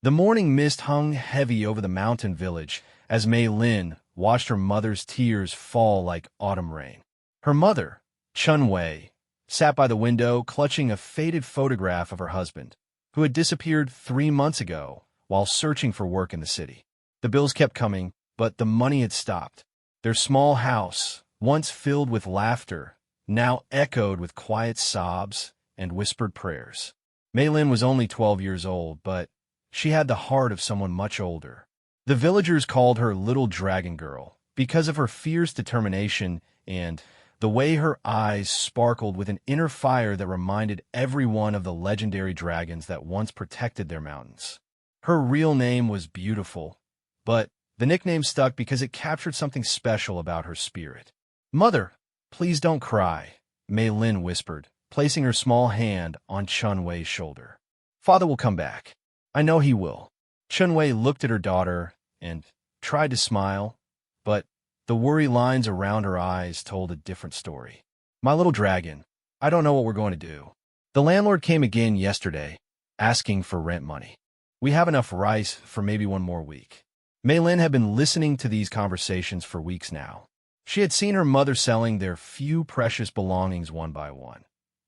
The morning mist hung heavy over the mountain village as Mei Lin watched her mother's tears fall like autumn rain. Her mother, Chun Wei, sat by the window clutching a faded photograph of her husband, who had disappeared 3 months ago while searching for work in the city. The bills kept coming, but the money had stopped. Their small house, once filled with laughter, now echoed with quiet sobs and whispered prayers. Mei Lin was only 12 years old, but she had the heart of someone much older. The villagers called her Little Dragon Girl because of her fierce determination and the way her eyes sparkled with an inner fire that reminded everyone of the legendary dragons that once protected their mountains. Her real name was Beautiful, but the nickname stuck because it captured something special about her spirit. "Mother, please don't cry," Mei Lin whispered, placing her small hand on Chun Wei's shoulder. "Father will come back. I know he will." Chun Wei looked at her daughter and tried to smile, but the worry lines around her eyes told a different story. "My little dragon, I don't know what we're going to do. The landlord came again yesterday, asking for rent money. We have enough rice for maybe one more week." Mei Lin had been listening to these conversations for weeks now. She had seen her mother selling their few precious belongings one by one.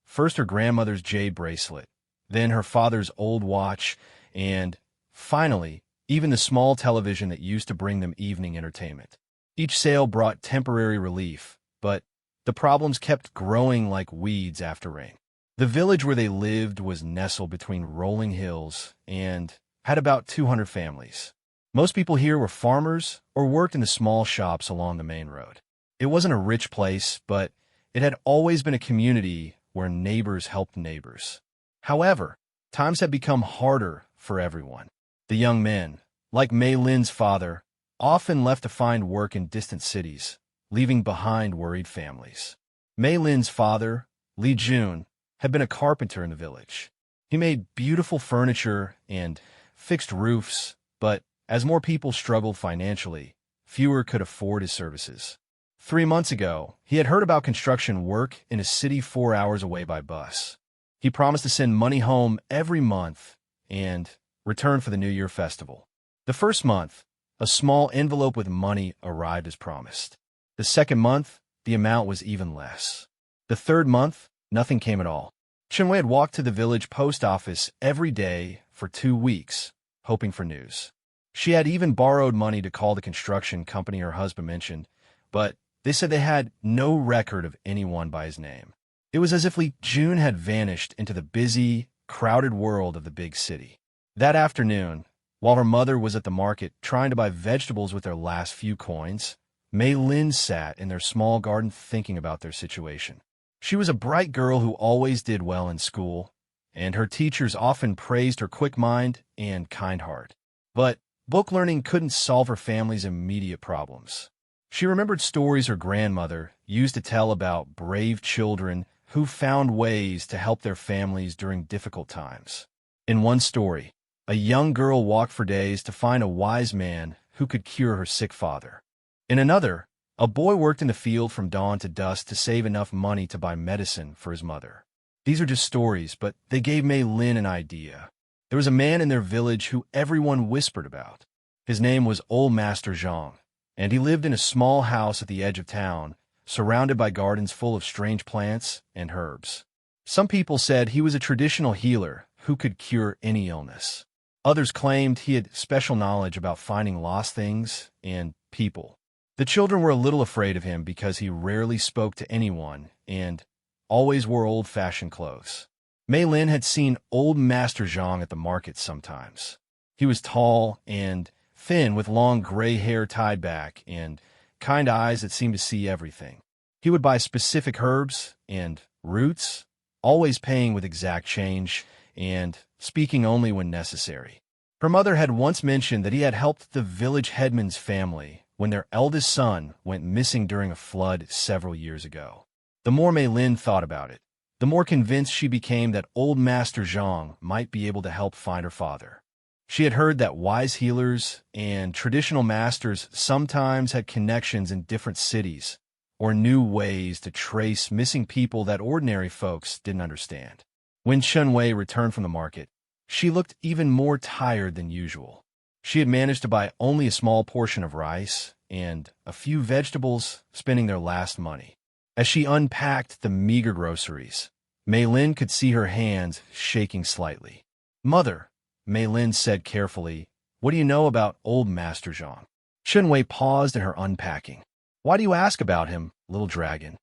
First her grandmother's jade bracelet, then her father's old watch, and, finally, even the small television that used to bring them evening entertainment. Each sale brought temporary relief, but the problems kept growing like weeds after rain. The village where they lived was nestled between rolling hills and had about 200 families. Most people here were farmers or worked in the small shops along the main road. It wasn't a rich place, but it had always been a community where neighbors helped neighbors. However, times had become harder for everyone. The young men, like Mei Lin's father, often left to find work in distant cities, leaving behind worried families. Mei Lin's father, Li Jun, had been a carpenter in the village. He made beautiful furniture and fixed roofs, but as more people struggled financially, fewer could afford his services. 3 months ago, he had heard about construction work in a city 4 hours away by bus. He promised to send money home every month and return for the New Year festival. The first month, a small envelope with money arrived as promised. The second month, the amount was even less. The third month, nothing came at all. Chun Wei had walked to the village post office every day for 2 weeks, hoping for news. She had even borrowed money to call the construction company her husband mentioned, but they said they had no record of anyone by his name. It was as if Li Jun had vanished into the busy, crowded world of the big city. That afternoon, while her mother was at the market trying to buy vegetables with their last few coins, Mei Lin sat in their small garden thinking about their situation. She was a bright girl who always did well in school, and her teachers often praised her quick mind and kind heart. But book learning couldn't solve her family's immediate problems. She remembered stories her grandmother used to tell about brave children who found ways to help their families during difficult times. In one story, a young girl walked for days to find a wise man who could cure her sick father. In another, a boy worked in the field from dawn to dusk to save enough money to buy medicine for his mother. These are just stories, but they gave Mei Lin an idea. There was a man in their village who everyone whispered about. His name was Old Master Zhang, and he lived in a small house at the edge of town, surrounded by gardens full of strange plants and herbs. Some people said he was a traditional healer who could cure any illness. Others claimed he had special knowledge about finding lost things and people. The children were a little afraid of him because he rarely spoke to anyone and always wore old-fashioned clothes. Mei Lin had seen Old Master Zhang at the market sometimes. He was tall and thin with long gray hair tied back and kind eyes that seemed to see everything. He would buy specific herbs and roots, always paying with exact change and speaking only when necessary. Her mother had once mentioned that he had helped the village headman's family when their eldest son went missing during a flood several years ago. The more Mei Lin thought about it, the more convinced she became that Old Master Zhang might be able to help find her father. She had heard that wise healers and traditional masters sometimes had connections in different cities or knew ways to trace missing people that ordinary folks didn't understand. When Chun Wei returned from the market, She looked even more tired than usual. She had managed to buy only a small portion of rice and a few vegetables, spending their last money. As she unpacked the meager groceries, Mei Lin could see her hands shaking slightly. "Mother," Mei Lin said carefully, "what do you know about old Master Zhang?" Wei paused in her unpacking. "Why do you ask about him, little dragon?"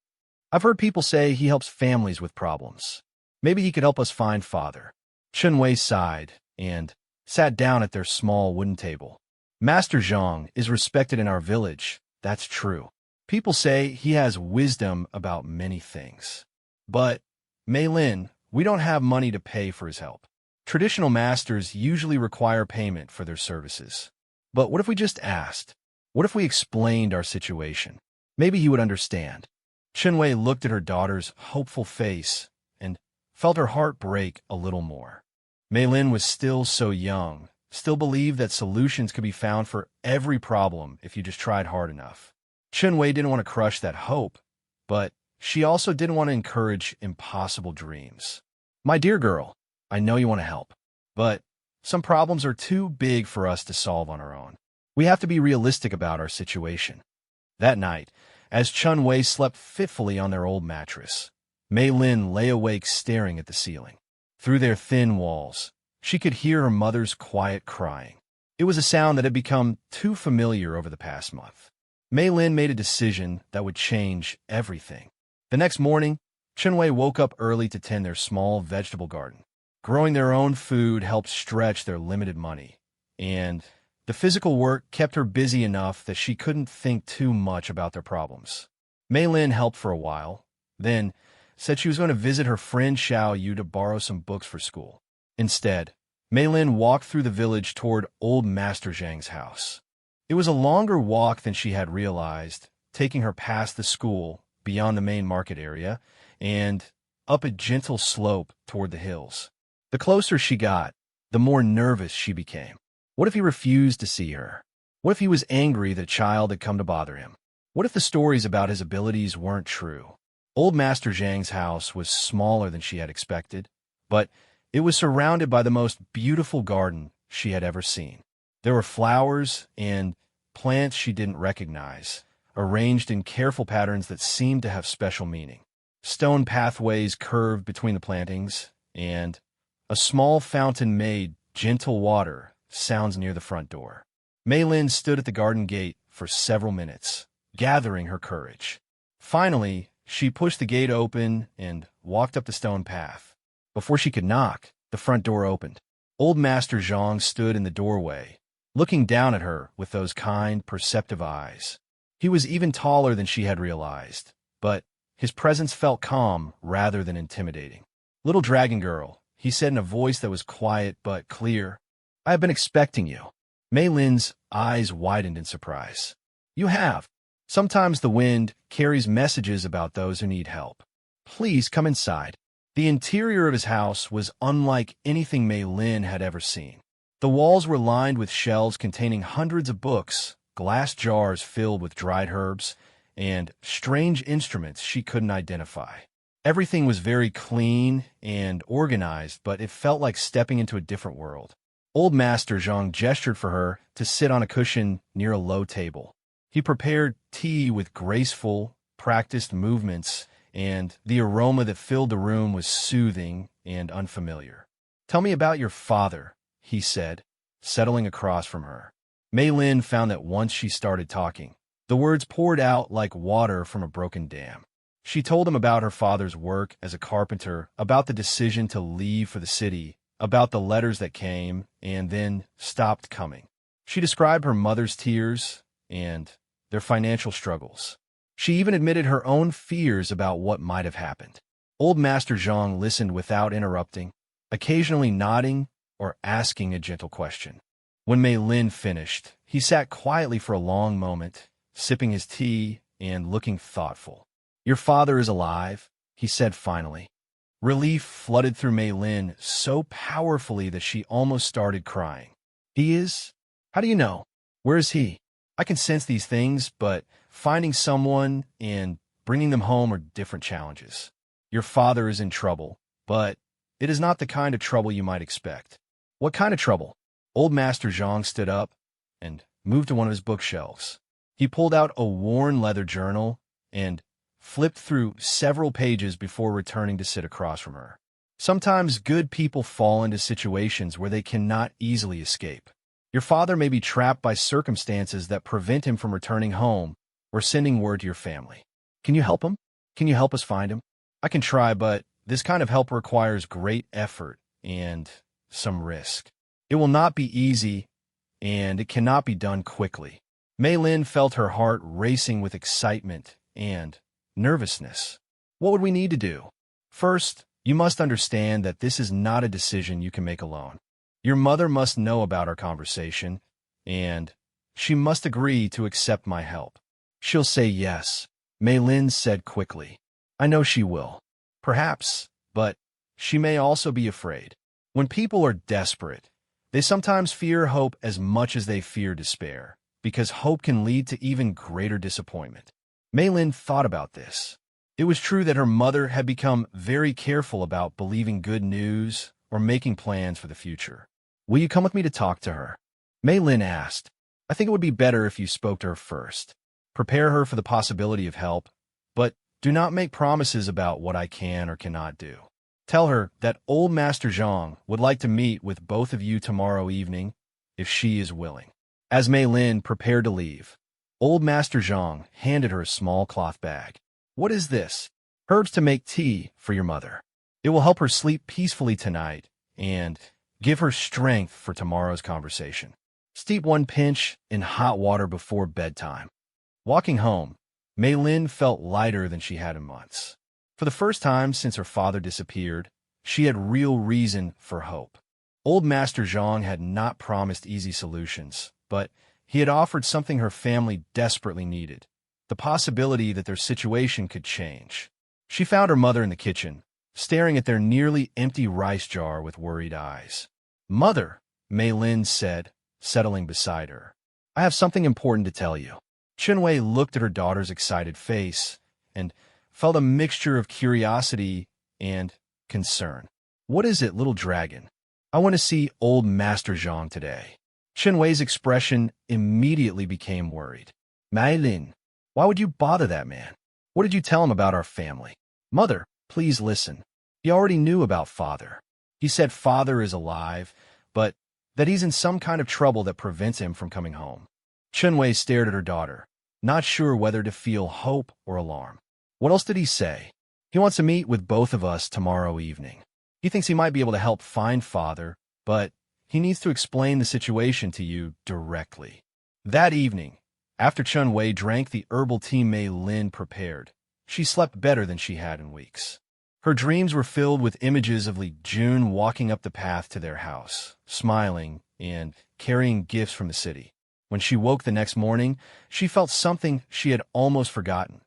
"I've heard people say he helps families with problems. Maybe he could help us find father." Wei sighed and sat down at their small wooden table. "Master Zhang is respected in our village, that's true. People say he has wisdom about many things. But, Mei Lin, we don't have money to pay for his help. Traditional masters usually require payment for their services. But what if we just asked? What if we explained our situation? Maybe he would understand." Wei looked at her daughter's hopeful face and felt her heart break a little more. Mei Lin was still so young, still believed that solutions could be found for every problem if you just tried hard enough. Wei didn't want to crush that hope, but she also didn't want to encourage impossible dreams. "My dear girl, I know you want to help, but some problems are too big for us to solve on our own. We have to be realistic about our situation." That night, as Wei slept fitfully on their old mattress, Mei Lin lay awake staring at the ceiling. Through their thin walls, she could hear her mother's quiet crying. It was a sound that had become too familiar over the past month. Mei Lin made a decision that would change everything. The next morning, Wei woke up early to tend their small vegetable garden. Growing their own food helped stretch their limited money, and the physical work kept her busy enough that she couldn't think too much about their problems. Mei Lin helped for a while, then said she was going to visit her friend Xiao Yu to borrow some books for school. Instead, Mei Lin walked through the village toward old Master Zhang's house. It was a longer walk than she had realized, taking her past the school, beyond the main market area, and up a gentle slope toward the hills. The closer she got, the more nervous she became. What if he refused to see her? What if he was angry that a child had come to bother him? What if the stories about his abilities weren't true? Old Master Zhang's house was smaller than she had expected, but it was surrounded by the most beautiful garden she had ever seen. There were flowers and plants she didn't recognize, arranged in careful patterns that seemed to have special meaning. Stone pathways curved between the plantings, and a small fountain made gentle water sounds near the front door. Mei Lin stood at the garden gate for several minutes, gathering her courage. Finally, she pushed the gate open and walked up the stone path. Before she could knock, the front door opened. Old Master Zhang stood in the doorway, looking down at her with those kind, perceptive eyes. He was even taller than she had realized, but his presence felt calm rather than intimidating. "Little dragon girl," he said in a voice that was quiet but clear, "I have been expecting you." Mei Lin's eyes widened in surprise. "You have. Sometimes the wind carries messages about those who need help. Please come inside." The interior of his house was unlike anything Mei Lin had ever seen. The walls were lined with shelves containing hundreds of books, glass jars filled with dried herbs, and strange instruments she couldn't identify. Everything was very clean and organized, but it felt like stepping into a different world. Old Master Zhang gestured for her to sit on a cushion near a low table. He prepared tea with graceful, practiced movements, and the aroma that filled the room was soothing and unfamiliar. "Tell me about your father," he said, settling across from her. Mei Lin found that once she started talking, the words poured out like water from a broken dam. She told him about her father's work as a carpenter, about the decision to leave for the city, about the letters that came and then stopped coming. She described her mother's tears and their financial struggles. She even admitted her own fears about what might have happened. Old Master Zhang listened without interrupting, occasionally nodding or asking a gentle question. When Mei Lin finished, he sat quietly for a long moment, sipping his tea and looking thoughtful. "Your father is alive," he said finally. Relief flooded through Mei Lin so powerfully that she almost started crying. "He is? How do you know? Where is he? I can sense these things, but finding someone and bringing them home are different challenges. Your father is in trouble, but it is not the kind of trouble you might expect. What kind of trouble? Old Master Zhang stood up and moved to one of his bookshelves. He pulled out a worn leather journal and flipped through several pages before returning to sit across from her. Sometimes good people fall into situations where they cannot easily escape. Your father may be trapped by circumstances that prevent him from returning home or sending word to your family. Can you help him? Can you help us find him? I can try, but this kind of help requires great effort and some risk. It will not be easy, and it cannot be done quickly. Mei Lin felt her heart racing with excitement and nervousness. What would we need to do? First, you must understand that this is not a decision you can make alone. Your mother must know about our conversation, and she must agree to accept my help. She'll say yes, Mei Lin said quickly. I know she will. Perhaps, but she may also be afraid. When people are desperate, they sometimes fear hope as much as they fear despair, because hope can lead to even greater disappointment. Mei Lin thought about this. It was true that her mother had become very careful about believing good news or making plans for the future. Will you come with me to talk to her? Mei Lin asked. I think it would be better if you spoke to her first. Prepare her for the possibility of help, but do not make promises about what I can or cannot do. Tell her that old Master Zhang would like to meet with both of you tomorrow evening, if she is willing. As Mei Lin prepared to leave, old Master Zhang handed her a small cloth bag. What is this? Herbs to make tea for your mother. It will help her sleep peacefully tonight and give her strength for tomorrow's conversation. Steep one pinch in hot water before bedtime. Walking home, Mei Lin felt lighter than she had in months. For the first time since her father disappeared, she had real reason for hope. Old Master Zhang had not promised easy solutions, but he had offered something her family desperately needed, the possibility that their situation could change. She found her mother in the kitchen, staring at their nearly empty rice jar with worried eyes. Mother, Mei Lin said, settling beside her. I have something important to tell you. Chunwei looked at her daughter's excited face and felt a mixture of curiosity and concern. What is it, little dragon? I want to see old Master Zhang today. Chunwei's expression immediately became worried. Mei Lin, why would you bother that man? What did you tell him about our family? Mother, please listen. He already knew about father. He said father is alive, but that he's in some kind of trouble that prevents him from coming home. Chunwei stared at her daughter, not sure whether to feel hope or alarm. What else did he say? He wants to meet with both of us tomorrow evening. He thinks he might be able to help find father, but he needs to explain the situation to you directly. That evening, after Chunwei drank the herbal tea Mei Lin prepared, she slept better than she had in weeks. Her dreams were filled with images of Li Jun walking up the path to their house, smiling and carrying gifts from the city. When she woke the next morning, she felt something she had almost forgotten,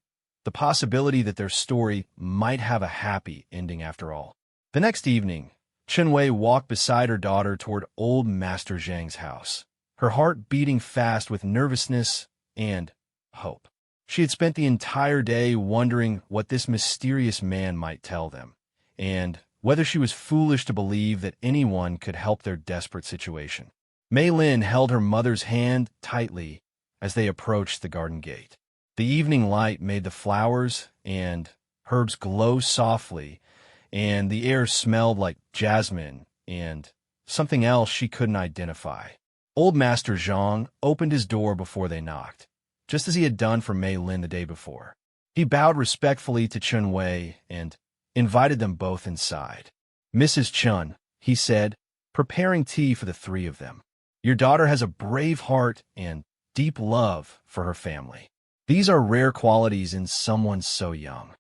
the possibility that their story might have a happy ending after all. The next evening, Chunwei walked beside her daughter toward old Master Zhang's house, her heart beating fast with nervousness and hope. She had spent the entire day wondering what this mysterious man might tell them, and whether she was foolish to believe that anyone could help their desperate situation. Mei Lin held her mother's hand tightly as they approached the garden gate. The evening light made the flowers and herbs glow softly, and the air smelled like jasmine and something else she couldn't identify. Old Master Zhang opened his door before they knocked, just as he had done for Mei Lin the day before. He bowed respectfully to Chunwei and invited them both inside. Mrs. Chun, he said, preparing tea for the three of them. Your daughter has a brave heart and deep love for her family. These are rare qualities in someone so young.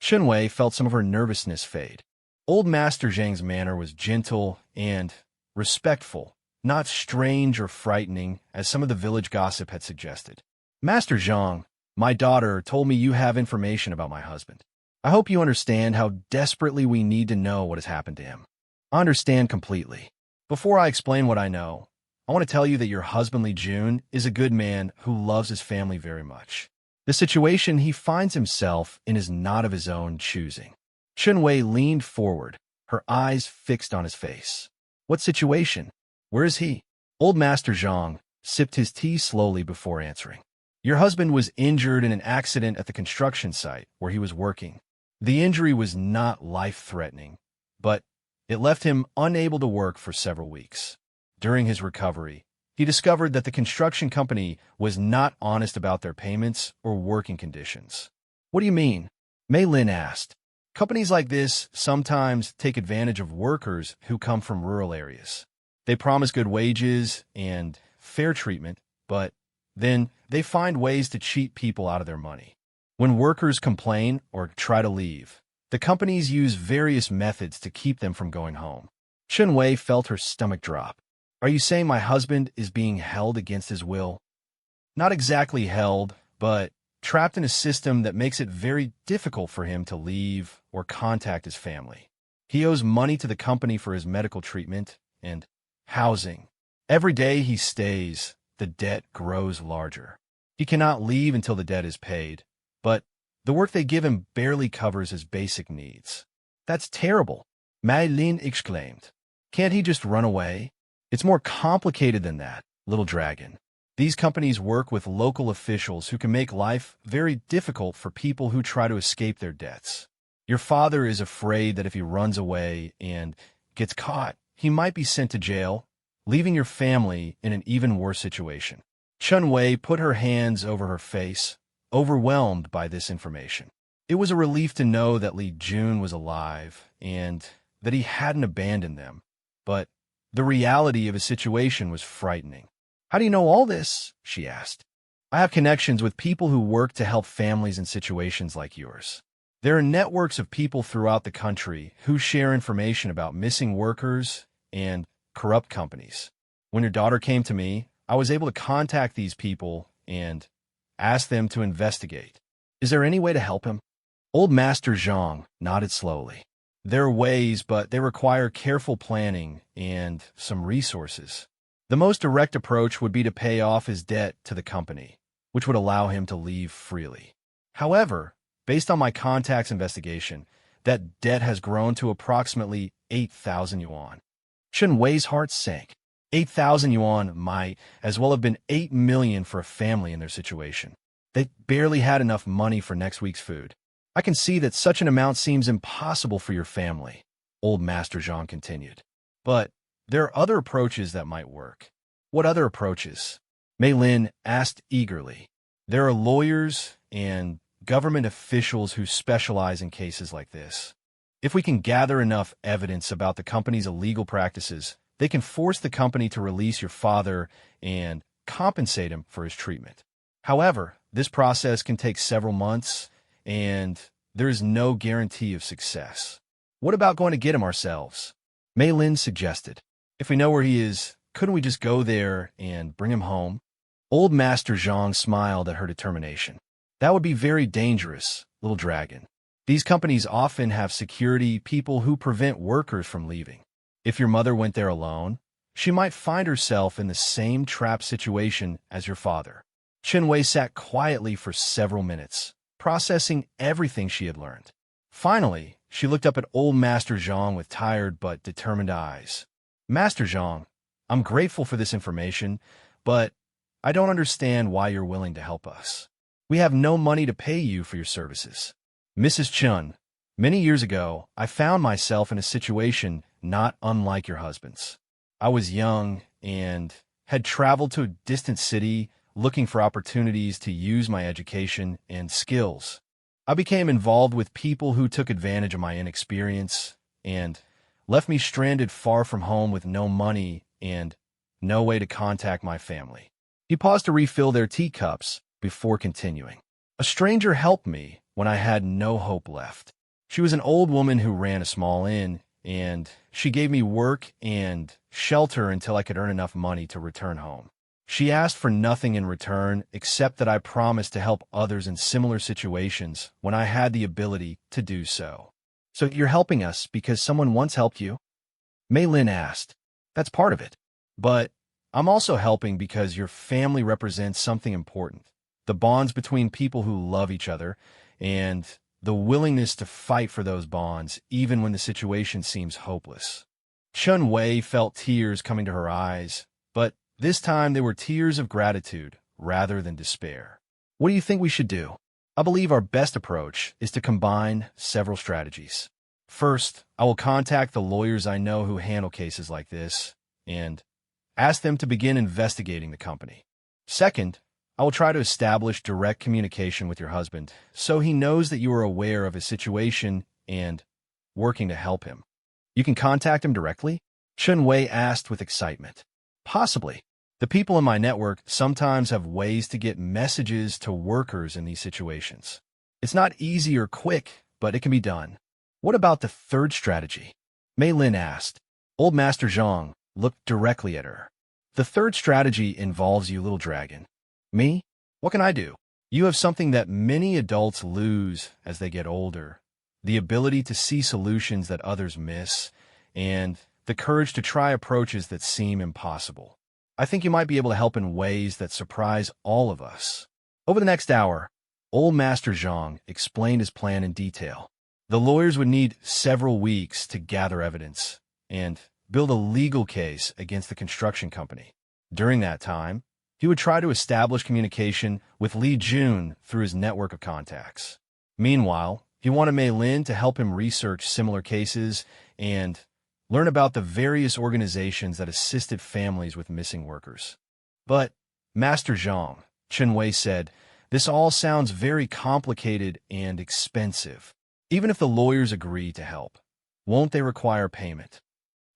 Chunwei felt some of her nervousness fade. Old Master Zhang's manner was gentle and respectful, not strange or frightening, as some of the village gossip had suggested. Master Zhang, my daughter told me you have information about my husband. I hope you understand how desperately we need to know what has happened to him. I understand completely. Before I explain what I know, I want to tell you that your husband Li Jun is a good man who loves his family very much. The situation he finds himself in is not of his own choosing. Chunwei leaned forward, her eyes fixed on his face. What situation? Where is he? Old Master Zhang sipped his tea slowly before answering. Your husband was injured in an accident at the construction site where he was working. The injury was not life-threatening, but it left him unable to work for several weeks. During his recovery, he discovered that the construction company was not honest about their payments or working conditions. What do you mean? Mei Lin asked. Companies like this sometimes take advantage of workers who come from rural areas. They promise good wages and fair treatment, but then they find ways to cheat people out of their money. When workers complain or try to leave, the companies use various methods to keep them from going home. Chen Wei felt her stomach drop. Are you saying my husband is being held against his will? Not exactly held, but trapped in a system that makes it very difficult for him to leave or contact his family. He owes money to the company for his medical treatment and housing. Every day he stays, the debt grows larger. He cannot leave until the debt is paid, but the work they give him barely covers his basic needs. That's terrible, Mei Lin exclaimed. Can't he just run away? It's more complicated than that, little dragon. These companies work with local officials who can make life very difficult for people who try to escape their debts. Your father is afraid that if he runs away and gets caught, he might be sent to jail, leaving your family in an even worse situation. Chen Wei put her hands over her face, overwhelmed by this information. It was a relief to know that Li Jun was alive and that he hadn't abandoned them, but the reality of his situation was frightening. How do you know all this? She asked. I have connections with people who work to help families in situations like yours. There are networks of people throughout the country who share information about missing workers and corrupt companies. When your daughter came to me, I was able to contact these people and ask them to investigate. Is there any way to help him? Old Master Zhang nodded slowly. There are ways, but they require careful planning and some resources. The most direct approach would be to pay off his debt to the company, which would allow him to leave freely. However, based on my contact's investigation, that debt has grown to approximately 8,000 yuan. Chen Wei's heart sank. 8,000 yuan might as well have been 8 million for a family in their situation. They barely had enough money for next week's food. I can see that such an amount seems impossible for your family, Old Master Zhang continued. But there are other approaches that might work. What other approaches? Mei Lin asked eagerly. There are lawyers and government officials who specialize in cases like this. If we can gather enough evidence about the company's illegal practices, they can force the company to release your father and compensate him for his treatment. However, this process can take several months, and there is no guarantee of success. What about going to get him ourselves? Mei Lin suggested. If we know where he is, couldn't we just go there and bring him home? Old Master Zhang smiled at her determination. That would be very dangerous, little dragon. These companies often have security people who prevent workers from leaving. If your mother went there alone, she might find herself in the same trapped situation as your father. Chen Wei sat quietly for several minutes, processing everything she had learned. Finally, she looked up at Old Master Zhang with tired but determined eyes. Master Zhang, I'm grateful for this information, but I don't understand why you're willing to help us. We have no money to pay you for your services. Mrs. Chun, many years ago, I found myself in a situation not unlike your husband's. I was young and had traveled to a distant city looking for opportunities to use my education and skills. I became involved with people who took advantage of my inexperience and left me stranded far from home with no money and no way to contact my family. He paused to refill their teacups before continuing. A stranger helped me when I had no hope left. She was an old woman who ran a small inn, and she gave me work and shelter until I could earn enough money to return home. She asked for nothing in return except that I promised to help others in similar situations when I had the ability to do so. So you're helping us because someone once helped you? Mei Lin asked. That's part of it. But I'm also helping because your family represents something important. The bonds between people who love each other and the willingness to fight for those bonds even when the situation seems hopeless. Chun Wei felt tears coming to her eyes, but this time they were tears of gratitude rather than despair. What do you think we should do? I believe our best approach is to combine several strategies. First, I will contact the lawyers I know who handle cases like this and ask them to begin investigating the company. Second, I will try to establish direct communication with your husband so he knows that you are aware of his situation and working to help him. You can contact him directly? Chun Wei asked with excitement. Possibly. The people in my network sometimes have ways to get messages to workers in these situations. It's not easy or quick, but it can be done. What about the third strategy? Mei Lin asked. Old Master Zhang looked directly at her. The third strategy involves you, little dragon. Me? What can I do? You have something that many adults lose as they get older. The ability to see solutions that others miss, and the courage to try approaches that seem impossible. I think you might be able to help in ways that surprise all of us. Over the next hour, Old Master Zhang explained his plan in detail. The lawyers would need several weeks to gather evidence and build a legal case against the construction company. During that time, he would try to establish communication with Li Jun through his network of contacts. Meanwhile, he wanted Mei Lin to help him research similar cases and learn about the various organizations that assisted families with missing workers. But, Master Zhang, Chun Wei said, this all sounds very complicated and expensive. Even if the lawyers agree to help, won't they require payment?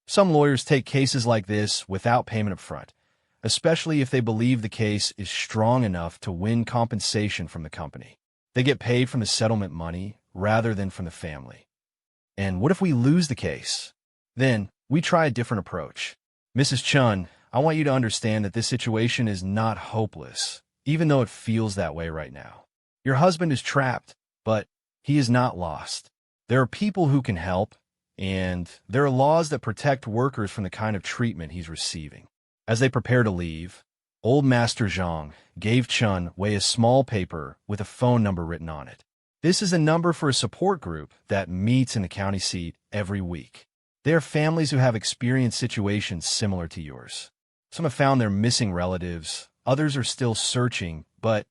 Some lawyers take cases like this without payment up front, especially if they believe the case is strong enough to win compensation from the company. They get paid from the settlement money rather than from the family. And what if we lose the case? Then, we try a different approach. Mrs. Chun, I want you to understand that this situation is not hopeless, even though it feels that way right now. Your husband is trapped, but he is not lost. There are people who can help, and there are laws that protect workers from the kind of treatment he's receiving. As they prepare to leave, Old Master Zhang gave Chun Wei a small paper with a phone number written on it. This is a number for a support group that meets in the county seat every week. They are families who have experienced situations similar to yours. Some have found their missing relatives, others are still searching, but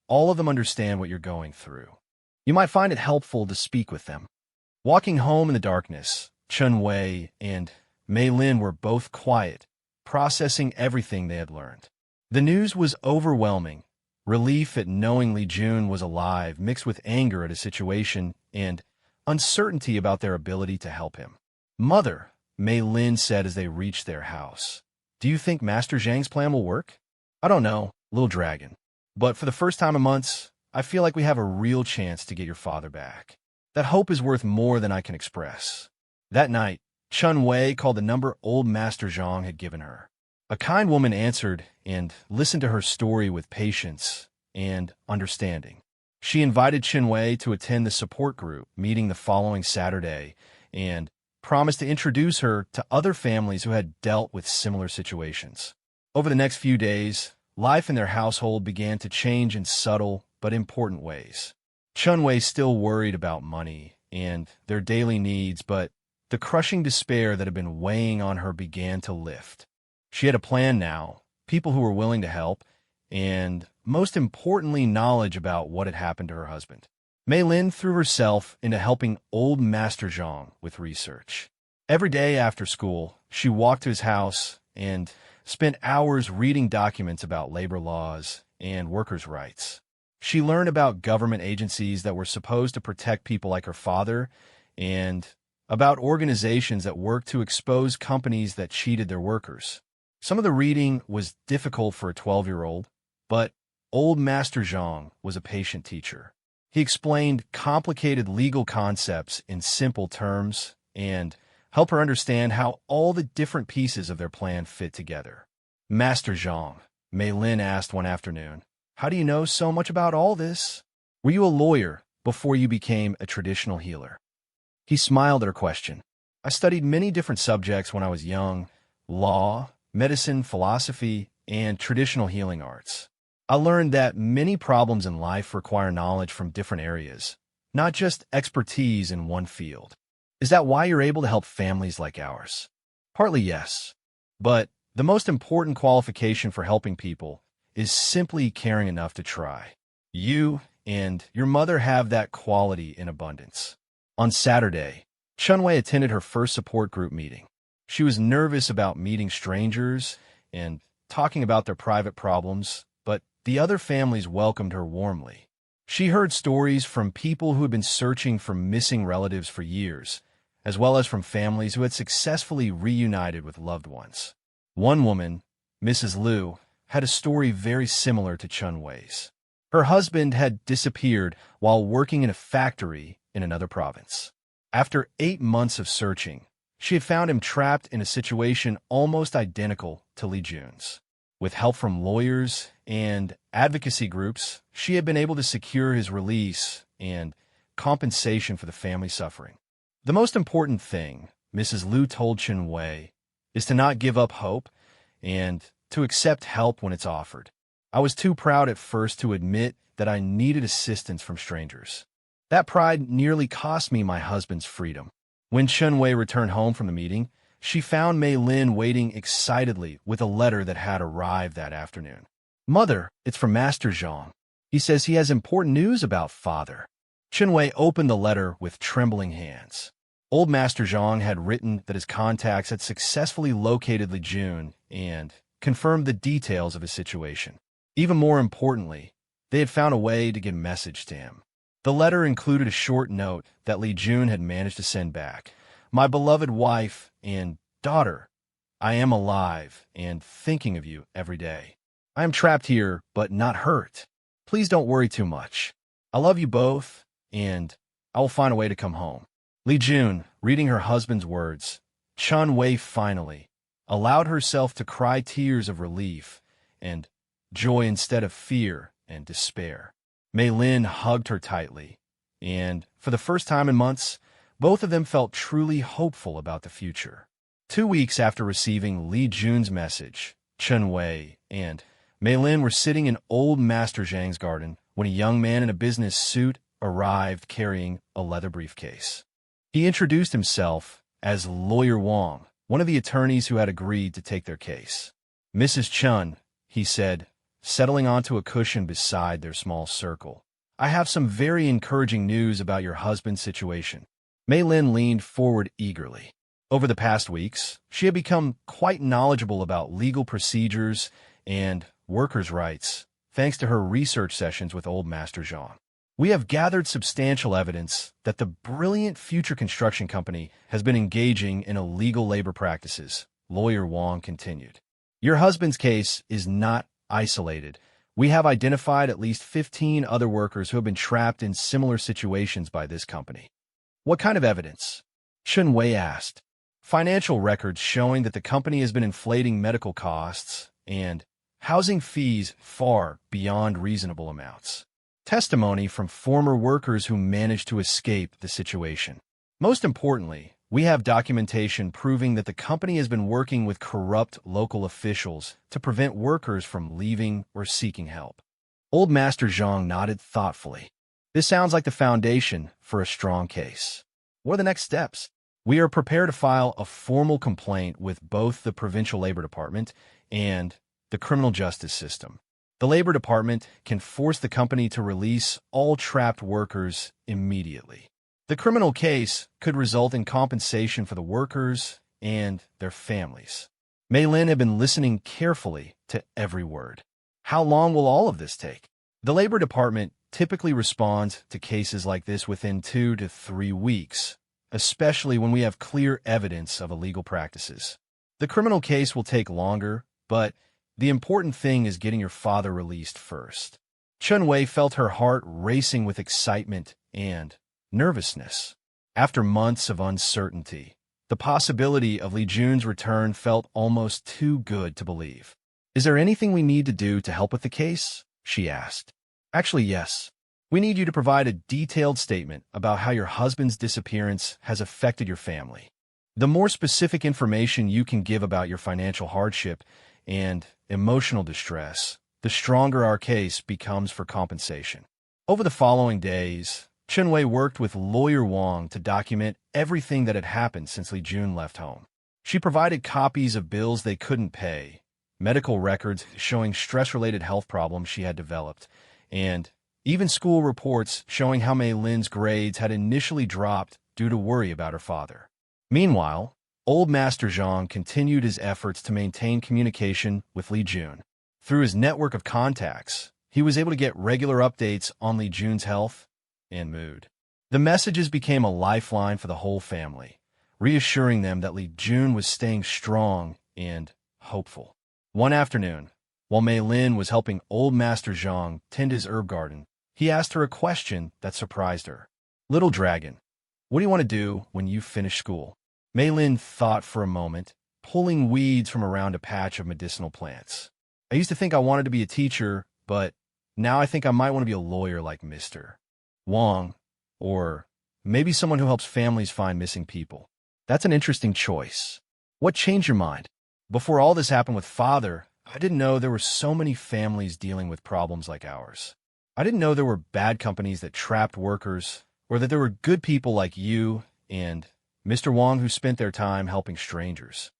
all of them understand what you're going through. You might find it helpful to speak with them. Walking home in the darkness, Chun Wei and Mei Lin were both quiet, processing everything they had learned. The news was overwhelming. Relief at knowing Li Jun was alive mixed with anger at his situation and uncertainty about their ability to help him. Mother, Mei Lin said as they reached their house. Do you think Master Zhang's plan will work? I don't know, little dragon. But for the first time in months, I feel like we have a real chance to get your father back. That hope is worth more than I can express. That night, Chun Wei called the number Old Master Zhang had given her. A kind woman answered and listened to her story with patience and understanding. She invited Chun Wei to attend the support group meeting the following Saturday and promised to introduce her to other families who had dealt with similar situations. Over the next few days, life in their household began to change in subtle but important ways. Chun Wei still worried about money and their daily needs, but the crushing despair that had been weighing on her began to lift. She had a plan now, people who were willing to help, and, most importantly, knowledge about what had happened to her husband. Mei Lin threw herself into helping Old Master Zhang with research. Every day after school, she walked to his house and spent hours reading documents about labor laws and workers' rights. She learned about government agencies that were supposed to protect people like her father and about organizations that worked to expose companies that cheated their workers. Some of the reading was difficult for a 12-year-old, but Old Master Zhang was a patient teacher. He explained complicated legal concepts in simple terms and helped her understand how all the different pieces of their plan fit together. Master Zhang, Mei Lin asked one afternoon, how do you know so much about all this? Were you a lawyer before you became a traditional healer? He smiled at her question. I studied many different subjects when I was young: law, medicine, philosophy, and traditional healing arts. I learned that many problems in life require knowledge from different areas, not just expertise in one field. Is that why you're able to help families like ours? Partly yes. But the most important qualification for helping people is simply caring enough to try. You and your mother have that quality in abundance. On Saturday, Chunwei attended her first support group meeting. She was nervous about meeting strangers and talking about their private problems, but the other families welcomed her warmly. She heard stories from people who had been searching for missing relatives for years, as well as from families who had successfully reunited with loved ones. One woman, Mrs. Liu, had a story very similar to Chunwei's. Her husband had disappeared while working in a factory in another province. After 8 months of searching, she had found him trapped in a situation almost identical to Li Jun's. With help from lawyers and advocacy groups, she had been able to secure his release and compensation for the family suffering. The most important thing, Mrs. Liu told Chunwei, is to not give up hope and to accept help when it's offered. I was too proud at first to admit that I needed assistance from strangers. That pride nearly cost me my husband's freedom. When Chunwei returned home from the meeting, she found Mei Lin waiting excitedly with a letter that had arrived that afternoon. "Mother, it's from Master Zhang. He says he has important news about father." Chunwei opened the letter with trembling hands. Old Master Zhang had written that his contacts had successfully located Li Jun and confirmed the details of his situation. Even more importantly, they had found a way to get a message to him. The letter included a short note that Li Jun had managed to send back. "My beloved wife and daughter, I am alive and thinking of you every day. I am trapped here, but not hurt. Please don't worry too much. I love you both, and I will find a way to come home." Li Jun, reading her husband's words, Chunwei finally allowed herself to cry tears of relief and joy instead of fear and despair. Mei Lin hugged her tightly, and for the first time in months, both of them felt truly hopeful about the future. 2 weeks after receiving Li Jun's message, Chunwei and Mei Lin were sitting in old Master Zhang's garden when a young man in a business suit arrived carrying a leather briefcase. He introduced himself as Lawyer Wang, one of the attorneys who had agreed to take their case. "Mrs. Chun," he said, settling onto a cushion beside their small circle, "I have some very encouraging news about your husband's situation." Mei Lin leaned forward eagerly. Over the past weeks, she had become quite knowledgeable about legal procedures and workers' rights, thanks to her research sessions with old Master Zhang. "We have gathered substantial evidence that the brilliant future construction company has been engaging in illegal labor practices," Lawyer Wang continued. "Your husband's case is not isolated. We have identified at least 15 other workers who have been trapped in similar situations by this company." "What kind of evidence?" Chunwei asked. "Financial records showing that the company has been inflating medical costs and housing fees far beyond reasonable amounts. Testimony from former workers who managed to escape the situation. Most importantly, we have documentation proving that the company has been working with corrupt local officials to prevent workers from leaving or seeking help." Old Master Zhang nodded thoughtfully. "This sounds like the foundation for a strong case. What are the next steps?" "We are prepared to file a formal complaint with both the Provincial Labor Department and the criminal justice system. The Labor Department can force the company to release all trapped workers immediately. The criminal case could result in compensation for the workers and their families." Mei Lin had been listening carefully to every word. "How long will all of this take?" "The Labor Department typically responds to cases like this within 2 to 3 weeks, especially when we have clear evidence of illegal practices. The criminal case will take longer, but the important thing is getting your father released first." Chunwei felt her heart racing with excitement and nervousness. After months of uncertainty, the possibility of Li Jun's return felt almost too good to believe. "Is there anything we need to do to help with the case?" she asked. "Actually, yes. We need you to provide a detailed statement about how your husband's disappearance has affected your family. The more specific information you can give about your financial hardship and emotional distress, the stronger our case becomes for compensation." Over the following days, Chunwei worked with Lawyer Wang to document everything that had happened since Li Jun left home. She provided copies of bills they couldn't pay, medical records showing stress-related health problems she had developed, and even school reports showing how Mei Lin's grades had initially dropped due to worry about her father. Meanwhile, old Master Zhang continued his efforts to maintain communication with Li Jun. Through his network of contacts, he was able to get regular updates on Li Jun's health and mood. The messages became a lifeline for the whole family, reassuring them that Li Jun was staying strong and hopeful. One afternoon, while Mei Lin was helping old Master Zhang tend his herb garden, he asked her a question that surprised her. "Little dragon, what do you want to do when you finish school?" Mei Lin thought for a moment, pulling weeds from around a patch of medicinal plants. "I used to think I wanted to be a teacher, but now I think I might want to be a lawyer like Mr. Wang, or maybe someone who helps families find missing people." "That's an interesting choice. What changed your mind?" "Before all this happened with Father, I didn't know there were so many families dealing with problems like ours. I didn't know there were bad companies that trapped workers, or that there were good people like you and Mr. Wang who spent their time helping strangers."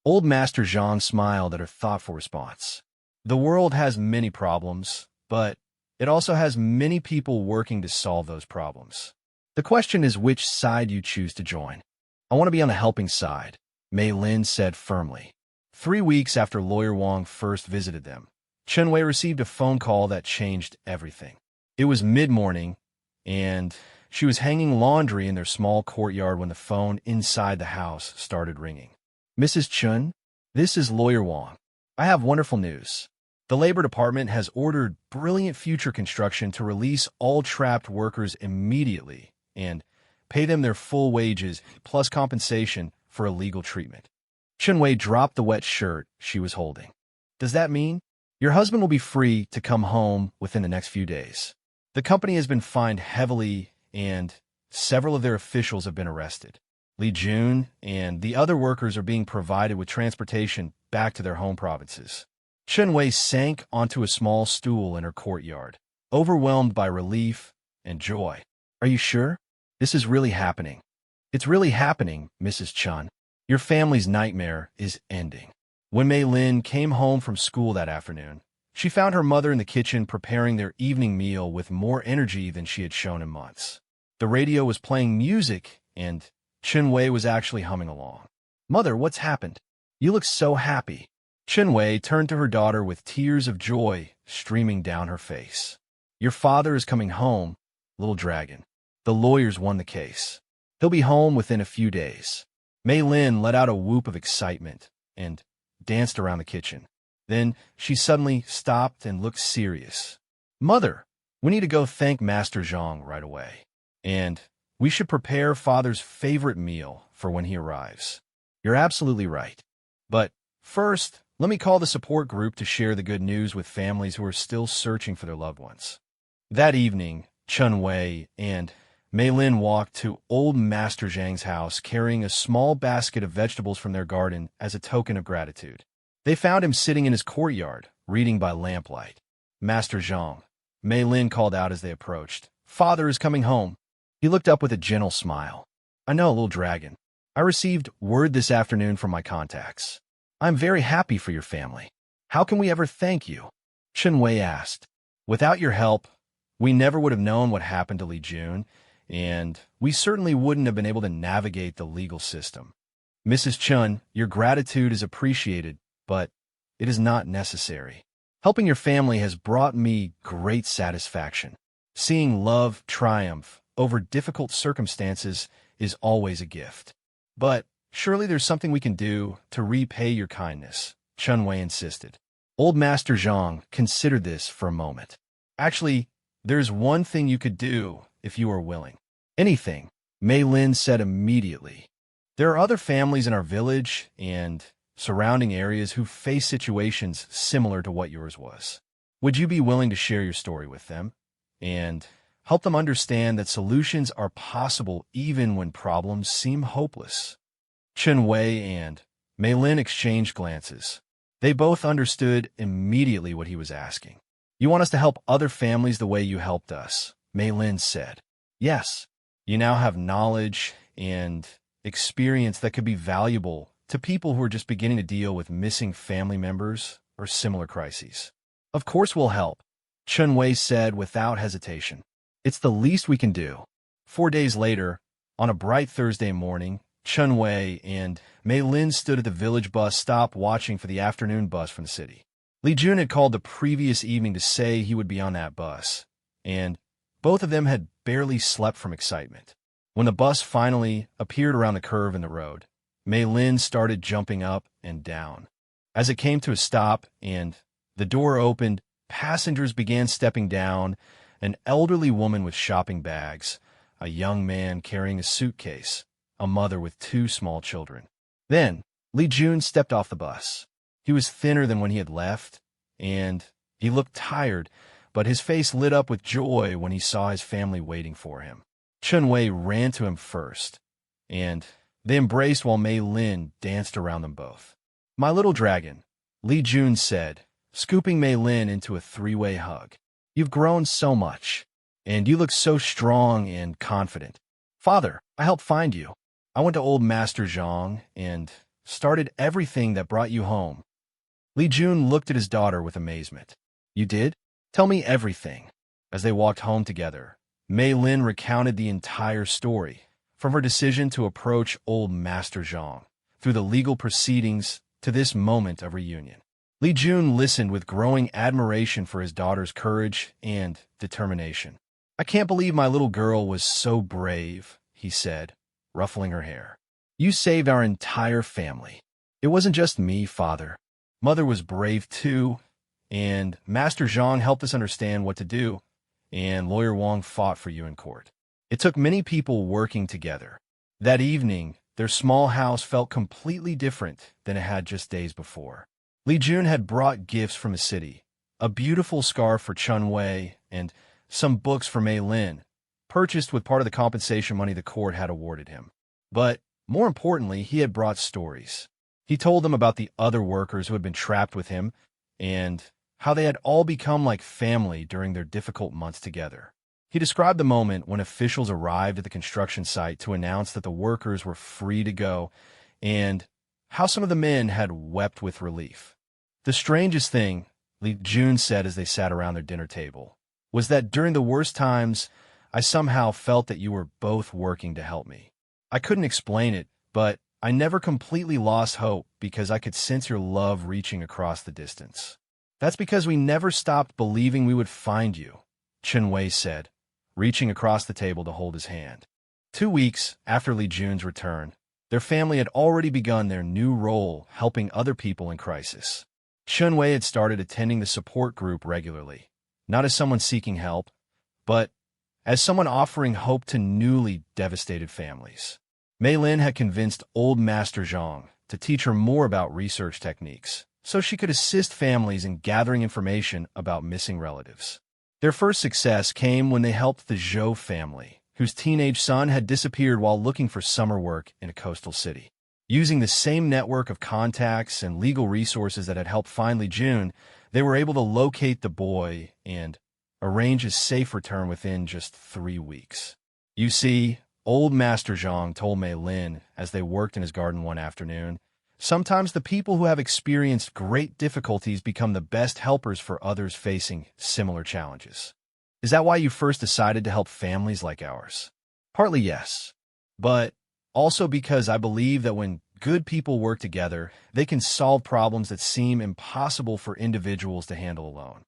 Old Master Zhang smiled at her thoughtful response. "The world has many problems, but it also has many people working to solve those problems. The question is which side you choose to join." "I want to be on the helping side," Mei Lin said firmly. 3 weeks after Lawyer Wang first visited them, Chen Wei received a phone call that changed everything. It was mid-morning, and she was hanging laundry in their small courtyard when the phone inside the house started ringing. "Mrs. Chun, this is Lawyer Wang. I have wonderful news. The Labor Department has ordered Brilliant Future Construction to release all trapped workers immediately and pay them their full wages plus compensation for illegal treatment." Chen Wei dropped the wet shirt she was holding. "Does that mean your husband will be free to come home within the next few days? The company has been fined heavily, and several of their officials have been arrested. Li Jun and the other workers are being provided with transportation back to their home provinces." Chen Wei sank onto a small stool in her courtyard, overwhelmed by relief and joy. "Are you sure? This is really happening." "It's really happening, Mrs. Chun. Your family's nightmare is ending." When Mei Lin came home from school that afternoon, she found her mother in the kitchen preparing their evening meal with more energy than she had shown in months. The radio was playing music, and Chen Wei was actually humming along. "Mother, what's happened? You look so happy." Chen Wei turned to her daughter with tears of joy streaming down her face. "Your father is coming home, little dragon. The lawyers won the case. He'll be home within a few days." Mei Lin let out a whoop of excitement and danced around the kitchen. Then she suddenly stopped and looked serious. "Mother, we need to go thank Master Zhang right away. And we should prepare Father's favorite meal for when he arrives." "You're absolutely right. But first, let me call the support group to share the good news with families who are still searching for their loved ones." That evening, Chen Wei and Mei Lin walked to old Master Zhang's house carrying a small basket of vegetables from their garden as a token of gratitude. They found him sitting in his courtyard, reading by lamplight. "Master Zhang," Mei Lin called out as they approached, "Father is coming home." He looked up with a gentle smile. "I know, little dragon. I received word this afternoon from my contacts. I'm very happy for your family. How can we ever thank you?" Chen Wei asked. "Without your help, we never would have known what happened to Li Jun, and we certainly wouldn't have been able to navigate the legal system. Mrs. Chun, your gratitude is appreciated, but it is not necessary. Helping your family has brought me great satisfaction. Seeing love triumph over difficult circumstances is always a gift. But surely there's something we can do to repay your kindness," Chen Wei insisted. Old Master Zhang considered this for a moment. "Actually, there's one thing you could do if you are willing." "Anything," Mei Lin said immediately. "There are other families in our village and surrounding areas who face situations similar to what yours was. Would you be willing to share your story with them and help them understand that solutions are possible even when problems seem hopeless?" Chen Wei and Mei Lin exchanged glances. They both understood immediately what he was asking. "You want us to help other families the way you helped us," Mei Lin said. "Yes. You now have knowledge and experience that could be valuable to people who are just beginning to deal with missing family members or similar crises. Of course we'll help, Chun-Wei said without hesitation. It's the least we can do. 4 days later, on a bright Thursday morning, Chun-Wei and Mei Lin stood at the village bus stop watching for the afternoon bus from the city. Li Jun had called the previous evening to say he would be on that bus, and both of them had barely slept from excitement. When the bus finally appeared around the curve in the road, Mei Lin started jumping up and down. As it came to a stop and the door opened, passengers began stepping down, an elderly woman with shopping bags, a young man carrying a suitcase, a mother with 2 small children. Then, Li Jun stepped off the bus. He was thinner than when he had left, and he looked tired, but his face lit up with joy when he saw his family waiting for him. Chun-Wei ran to him first, and they embraced while Mei Lin danced around them both. "My little dragon," Li Jun said, scooping Mei Lin into a 3-way hug. "You've grown so much, and you look so strong and confident. Father, I helped find you. I went to old Master Zhang and started everything that brought you home." Li Jun looked at his daughter with amazement. "You did? Tell me everything." As they walked home together, Mei Lin recounted the entire story, from her decision to approach old Master Zhang, through the legal proceedings to this moment of reunion. Li Jun listened with growing admiration for his daughter's courage and determination. "I can't believe my little girl was so brave," he said, ruffling her hair. "You saved our entire family. It wasn't just me, Father. Mother was brave too, and Master Zhang helped us understand what to do, and Lawyer Wang fought for you in court. It took many people working together." That evening, their small house felt completely different than it had just days before. Li Jun had brought gifts from the city, a beautiful scarf for Chun-Wei and some books for Mei Lin, purchased with part of the compensation money the court had awarded him. But more importantly, he had brought stories. He told them about the other workers who had been trapped with him and how they had all become like family during their difficult months together. He described the moment when officials arrived at the construction site to announce that the workers were free to go and how some of the men had wept with relief. "The strangest thing," Li Jun said as they sat around their dinner table, "was that during the worst times, I somehow felt that you were both working to help me. I couldn't explain it, but I never completely lost hope because I could sense your love reaching across the distance. That's because we never stopped believing we would find you," Chun-Wei said, reaching across the table to hold his hand. 2 weeks after Li Jun's return, their family had already begun their new role helping other people in crisis. Chun-Wei had started attending the support group regularly, not as someone seeking help, but as someone offering hope to newly devastated families. Mei Lin had convinced old Master Zhang to teach her more about research techniques, so she could assist families in gathering information about missing relatives. Their first success came when they helped the Zhou family, whose teenage son had disappeared while looking for summer work in a coastal city. Using the same network of contacts and legal resources that had helped find Li Jun, they were able to locate the boy and arrange his safe return within just 3 weeks. "You see," old Master Zhang told Mei Lin as they worked in his garden one afternoon, "sometimes the people who have experienced great difficulties become the best helpers for others facing similar challenges. Is that why you first decided to help families like ours?" "Partly yes, but also because I believe that when good people work together, they can solve problems that seem impossible for individuals to handle alone."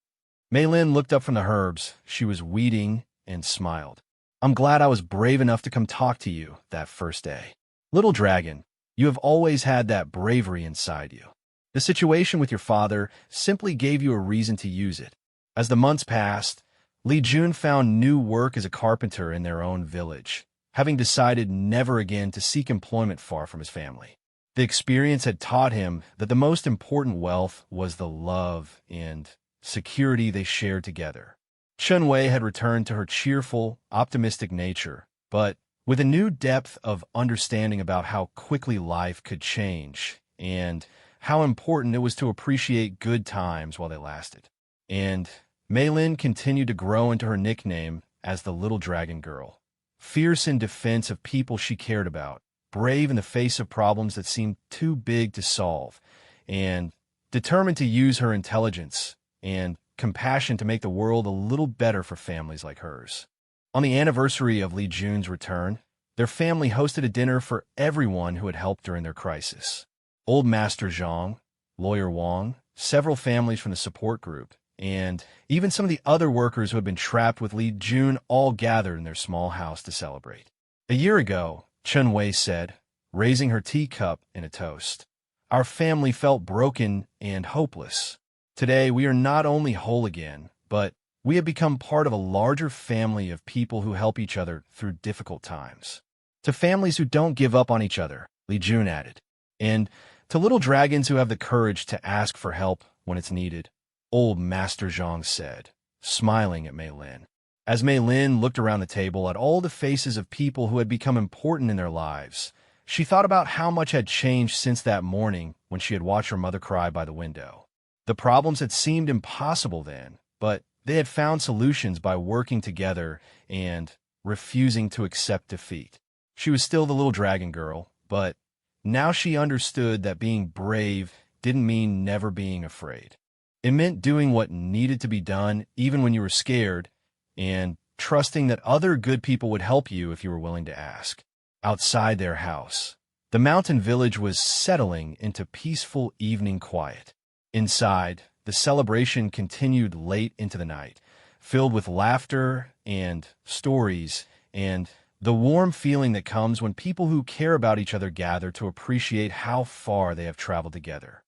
Mei Lin looked up from the herbs she was weeding and smiled. "I'm glad I was brave enough to come talk to you that first day. Little dragon, you have always had that bravery inside you. The situation with your father simply gave you a reason to use it." As the months passed, Li Jun found new work as a carpenter in their own village, having decided never again to seek employment far from his family. The experience had taught him that the most important wealth was the love and security they shared together. Chun-Wei had returned to her cheerful, optimistic nature, but with a new depth of understanding about how quickly life could change and how important it was to appreciate good times while they lasted. And Mei Lin continued to grow into her nickname as the Little Dragon Girl, fierce in defense of people she cared about, brave in the face of problems that seemed too big to solve, and determined to use her intelligence and compassion to make the world a little better for families like hers. On the anniversary of Li Jun's return, their family hosted a dinner for everyone who had helped during their crisis. Old Master Zhang, Lawyer Wang, several families from the support group, and even some of the other workers who had been trapped with Li Jun all gathered in their small house to celebrate. A year ago, Chun Wei said, raising her teacup in a toast, "Our family felt broken and hopeless. Today, we are not only whole again, but we have become part of a larger family of people who help each other through difficult times. To families who don't give up on each other," Li Jun added, "and to little dragons who have the courage to ask for help when it's needed," Old Master Zhang said, smiling at Mei Lin. As Mei Lin looked around the table at all the faces of people who had become important in their lives, she thought about how much had changed since that morning when she had watched her mother cry by the window. The problems had seemed impossible then, but they had found solutions by working together and refusing to accept defeat. She was still the little dragon girl, but now she understood that being brave didn't mean never being afraid. It meant doing what needed to be done even when you were scared, and trusting that other good people would help you if you were willing to ask. Outside their house, the mountain village was settling into peaceful evening quiet. Inside, the celebration continued late into the night, filled with laughter and stories and the warm feeling that comes when people who care about each other gather to appreciate how far they have traveled together.